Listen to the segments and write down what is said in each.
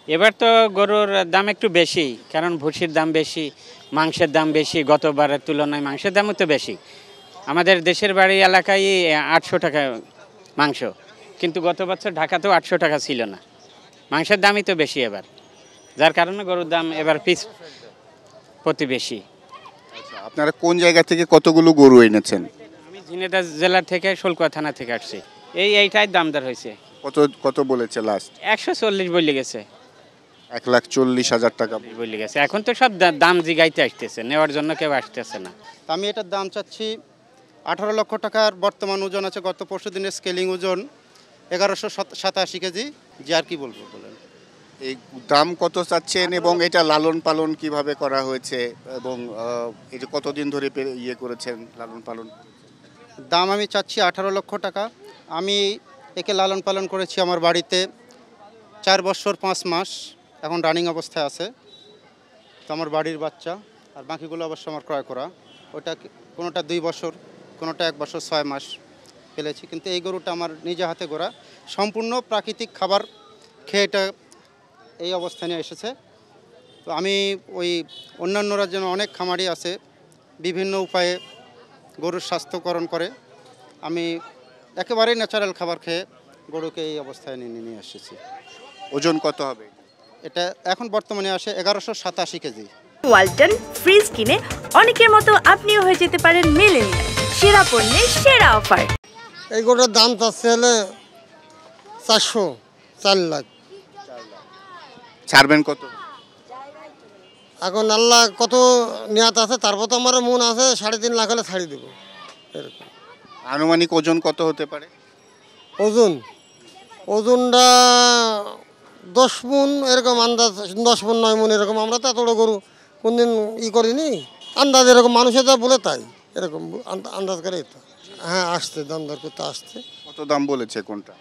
এবার তো গরুর দাম একটু বেশি, কারণ ভুসির দাম বেশি, মাংসের দাম বেশি, গতবারের তুলনায় মাংসের দামও তো বেশি। আমাদের দেশের বাড়ি এলাকায় 800 টাকা মাংস, কিন্তু গত বছর ঢাকাতেও 800 টাকা ছিল না। মাংসের দামই তো বেশি এবার, যার কারণে গরুর দাম এবার পিস প্রতি বেশি। আপনারা কোন জায়গা থেকে কতগুলো গরু এনেছেন? আমি ঝিনাইদহ জেলা থেকে শুল্কুয়া থানা থেকে আসছি। এইটাই দামদার হয়েছে। কত কত বলেছে লাস্ট? 140 বলে গেছে। 1,40,000 টাকা বলে গেছে। এখন তো সব দাম জিগাইতে আসতেছে, নেওয়ার জন্য কেউ আসতেছে না। আমি এটার দাম চাচ্ছি 18 লক্ষ টাকার। বর্তমান ওজন আছে, গত পরশু দিনের স্কেলিং ওজন 1187 কেজি। যে আর কি বলবো বলেন। এই দাম কত চাচ্ছেন এবং এটা লালন পালন কিভাবে করা হয়েছে এবং এটা কতদিন ধরে ইয়ে করেছেন লালন পালন? দাম আমি চাচ্ছি 18 লক্ষ টাকা। আমি একে লালন পালন করেছি আমার বাড়িতে 4 বছর 5 মাস, এখন রানিং অবস্থায় আছে। তো আমার বাড়ির বাচ্চা, আর বাকিগুলো অবশ্য আমার ক্রয় করা। ওটা কোনোটা 2 বছর, কোনোটা 1 বছর 6 মাস ফেলেছি। কিন্তু এই গরুটা আমার নিজে হাতে গড়া, সম্পূর্ণ প্রাকৃতিক খাবার খেয়ে এটা এই অবস্থানে এসেছে। তো আমি ওই অন্যান্যরা যেন অনেক খামারি আছে বিভিন্ন উপায়ে গরুর স্বাস্থ্যকরণ করে, আমি একেবারেই ন্যাচারাল খাবার খেয়ে গরুকে এই অবস্থায় নিয়ে এসেছি। ওজন কত হবে এটা? এখন বর্তমানে আসে 1187 কেজি। ওয়ালটন ফ্রিজ কিনে অনেকের মতো আপনিও হয়ে যেতে পারেন মিলেনিয়াল। সেরা পণ্যের সেরা অফার। এই গরুটার দাম চাচ্ছে হলে 4 লাখ। ছাড়বেন কত? এখন আল্লাহ কত নিয়াত আছে, তারপর তো আমার মন আছে 3.5 লাখ হলে ছাড়ি দেবো এরকম। আনুমানিক ওজন কত হতে পারে? ওজনটা 10 মণ এরকম আন্দাজ, 10 মণ 9 মণ এরকম। আমরা তো এত বড় গরু কোনদিন করিনি, আন্দাজ এরকম মানুষের যা বলে তাই এরকম আন্দাজ করে। তো হ্যাঁ, আসছে দাম দর করতে আসছে। কত দাম বলেছে কোনটা?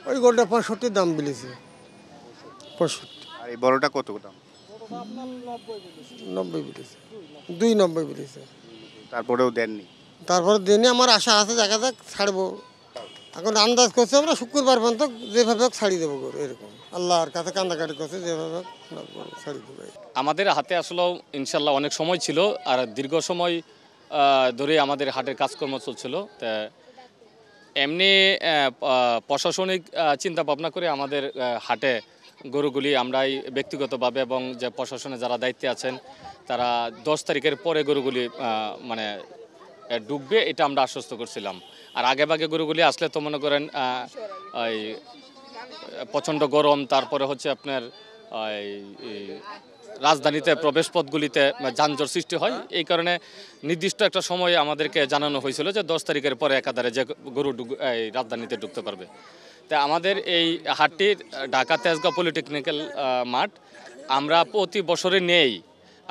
ওই গরুটা 65 দাম বলেছে। 65। আর এই বড়টা কত দাম? 90 বলেছে, 290 বলেছে। তারপরেও দেননি? তারপরে দিনে আমার আশা আছে, দেখা যাক ছাড়বো। এখন আন্দাজ করছে আমরা শুক্রবার পর্যন্ত যেভাবে ছাড়িয়ে দেবো গরু এরকম। আল্লাহর কাছে কান্দাকাটি করছে, যেভাবে ছাড়িয়ে দেবো। আমাদের হাতে আসলেও ইনশাল্লাহ অনেক সময় ছিল, আর দীর্ঘ সময় ধরে আমাদের হাটের কাজকর্ম চলছিল। তা এমনি প্রশাসনিক চিন্তা ভাবনা করে আমাদের হাটে গরুগুলি আমরাই ব্যক্তিগতভাবে এবং যে প্রশাসনে যারা দায়িত্বে আছেন তারা 10 তারিখের পরে গরুগুলি মানে ঢুকবে, এটা আমরা আশ্বস্ত করছিলাম। আর আগেভাগে গরুগুলি আসলে তো মনে করেন এই প্রচণ্ড গরম, তারপরে হচ্ছে আপনার রাজধানীতে প্রবেশপথগুলিতে যানজট সৃষ্টি হয়। এই কারণে নির্দিষ্ট একটা সময় আমাদেরকে জানানো হয়েছিল যে 10 তারিখের পরে একাধারে যে গরু রাজধানীতে ঢুকতে পারবে। তা আমাদের এই হাটটির ঢাকা তেজগাঁও পলিটেকনিক্যাল মাঠ আমরা প্রতি বছরে নেই।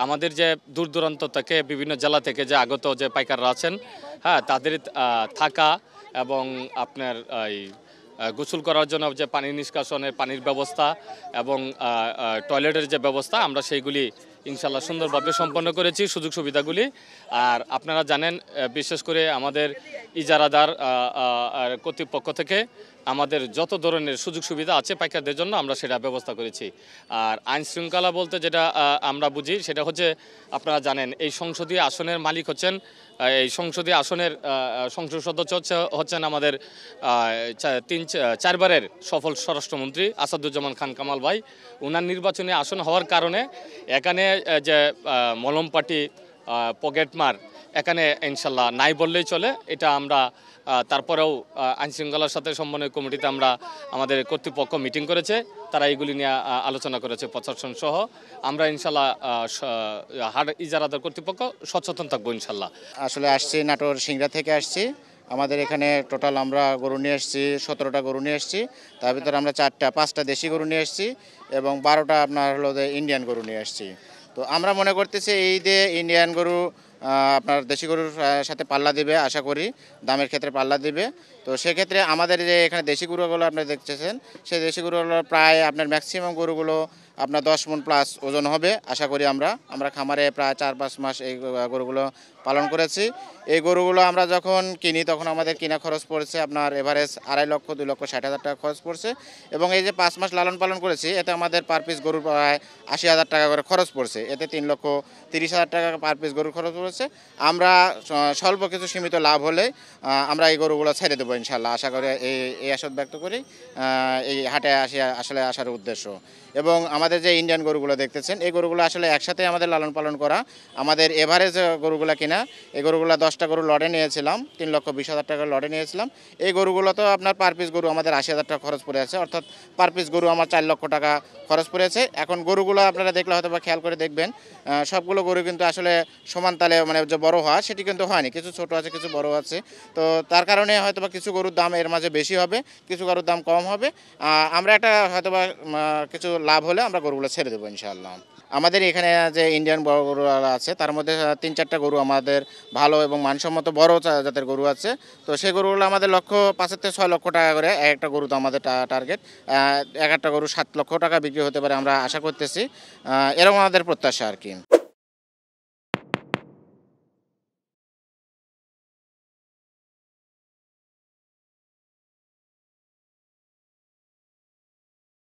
আমাদের যে দূর দূরান্ত থেকে বিভিন্ন জেলা থেকে যে আগত যে পাইকাররা আছেন, হ্যাঁ, তাদের থাকা এবং আপনার এই গোসল করার জন্য যে পানি নিষ্কাশনের পানির ব্যবস্থা এবং টয়লেটের যে ব্যবস্থা, আমরা সেইগুলি ইনশাল্লাহ সুন্দরভাবে সম্পন্ন করেছি, সুযোগ সুবিধাগুলি। আর আপনারা জানেন, বিশেষ করে আমাদের ইজারাদার কর্তৃপক্ষ থেকে আমাদের যত ধরনের সুযোগ সুবিধা আছে পাইকারদের জন্য আমরা সেটা ব্যবস্থা করেছি। আর আইন শৃঙ্খলা বলতে যেটা আমরা বুঝি সেটা হচ্ছে, আপনারা জানেন এই সংসদীয় আসনের মালিক হচ্ছেন, এই সংসদীয় আসনের সংসদ সদস্য হচ্ছেন আমাদের 4 বারের সফল স্বরাষ্ট্রমন্ত্রী আসাদুজ্জামান খান কামাল ভাই। ওনার নির্বাচনী আসন হওয়ার কারণে এখানে যে মলমপাটি পকেটমার এখানে ইনশাল্লাহ নাই বললেই চলে। এটা আমরা তারপরেও আইনশৃঙ্খলার সাথে সমন্বয় কমিটিতে আমরা আমাদের কর্তৃপক্ষ মিটিং করেছে, তারা এইগুলি নিয়ে আলোচনা করেছে প্রশাসন সহ। আমরা ইনশাল্লাহ হাট ইজারাদার কর্তৃপক্ষ সচেতন থাকবো ইনশাল্লাহ। আসলে আসছি নাটোর সিংড়া থেকে আসছি। আমাদের এখানে টোটাল আমরা গরু নিয়ে এসেছি 17টা গরু নিয়ে এসেছি। তার ভিতরে আমরা 5টা দেশি গরু নিয়ে এসেছি এবং 12টা আপনার হলো ইন্ডিয়ান গরু নিয়ে এসেছি। তো আমরা মনে করতেছি এই যে ইন্ডিয়ান গরু আপনার দেশি গরুর সাথে পাল্লা দিবে, আশা করি দামের ক্ষেত্রে পাল্লা দিবে। তো সেক্ষেত্রে আমাদের যে এখানে দেশি গরুগুলো আপনারা দেখতেছেন, সেই দেশি গরুগুলো প্রায় আপনার ম্যাক্সিমাম গরুগুলো আপনার 10 মণ প্লাস ওজন হবে আশা করি। আমরা খামারে প্রায় 4-5 মাস এই গরুগুলো পালন করেছি। এই গরুগুলো আমরা যখন কিনি তখন আমাদের কিনা খরচ পড়েছে আপনার এভারেজ 2.5 লক্ষ 2,60,000 টাকা খরচ পড়ছে, এবং এই যে 5 মাস লালন পালন করেছি এতে আমাদের পার পিস গরুর প্রায় 80,000 টাকা করে খরচ পড়ছে, এতে 3,30,000 টাকা পার পিস গরুর খরচ পড়েছে। আমরা স্বল্প কিছু সীমিত লাভ হলে আমরা এই গরুগুলো ছেড়ে দেবো ইনশাল্লাহ, আশা করি এই আশা ব্যক্ত করি এই হাটে আসলে আসার উদ্দেশ্য। এবং আমাদের যে ইন্ডিয়ান গরুগুলো দেখতেছেন এই গরুগুলো আসলে একসাথে আমাদের লালন পালন করা। আমাদের এভারেজ গরুগুলো কিনা এই গরুগুলো 10টা গরু লটে নিয়েছিলাম, 3,20,000 টাকা লটে নিয়েছিলাম। এই গরুগুলো তো আপনার পার পিস গরু আমাদের 80,000 টাকা খরচ পড়ে আছে, অর্থাৎ পার পিস গরু আমার 4 লক্ষ টাকা খরচ পড়েছে। এখন গরুগুলো আপনারা দেখলে হয়তো বা খেয়াল করে দেখবেন সবগুলো গরু কিন্তু আসলে সমান তালে মানে যে বড় হওয়া সেটি কিন্তু হয়নি, কিছু ছোট আছে কিছু বড় আছে। তো তার কারণে হয়তো বা কিছু গরুর দাম এর মাঝে বেশি হবে, কিছু গরুর দাম কম হবে। আমরা একটা হয়তো বা কিছু লাভ হলে আমরা গরুগুলো ছেড়ে দেবো ইনশাআল্লাহ। আমাদের এখানে যে ইন্ডিয়ান বড় গরু আছে তার মধ্যে 3-4টা গরু আমাদের ভালো এবং মানসম্মত বড় জাতের গরু আছে। তো সেই গরুগুলো আমাদের লক্ষ্য 5 থেকে 6 লক্ষ টাকা করে একটা গরু, তো আমাদের টার্গেট এক একটা গরু 7 লক্ষ টাকা বিক্রি হতে পারে আমরা আশা করতেছি, এরকম আমাদের প্রত্যাশা আর কি।